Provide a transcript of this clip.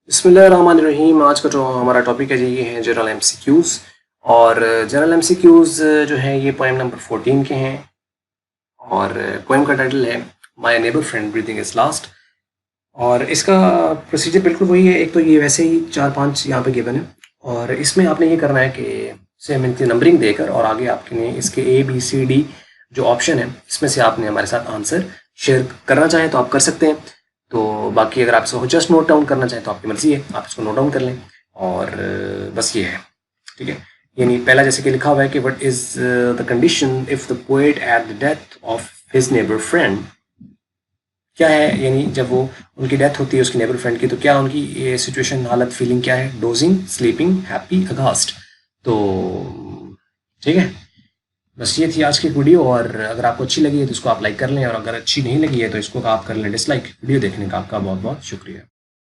बिस्मिल्लाहिर्रहमानिर्रहीम। आज का जो हमारा टॉपिक है जी ये है जनरल एमसीक्यूज़। और जनरल एमसीक्यूज़ जो है ये पोएम नंबर 14 के हैं और पोएम का टाइटल है my neighbour friend breathing is last. और इसका प्रोसीजर बिल्कुल वही है। एक तो ये वैसे ही 4-5 यहाँ पे गिवन है और इसमें आपने ये करना है कि सेम इनकी नंबरिंग देकर और आगे आपने इसके ए बी सी डी जो ऑप्शन है इसमें से आपने हमारे साथ आंसर शेयर करना चाहें तो आप कर सकते हैं। तो बाकी अगर आप इसको जस्ट नोट डाउन करना चाहें तो आपकी मर्जी है, आप इसको नोट डाउन कर लें। और बस ये है, ठीक है। यानी पहला जैसे कि लिखा हुआ है कि what is the condition if the poet at the death of his neighbour friend. क्या है, यानी जब वो उनकी डेथ होती है उसकी नेबर फ्रेंड की, तो क्या उनकी ये सिचुएशन, हालत, फीलिंग क्या है? Dozing, sleeping, happy, aghast. तो ठीक है, बस ये थी आज की वीडियो। और अगर आपको अच्छी लगी है तो इसको आप लाइक कर लें और अगर अच्छी नहीं लगी है तो इसको आप कर लें डिसलाइक। वीडियो देखने का आपका बहुत बहुत शुक्रिया।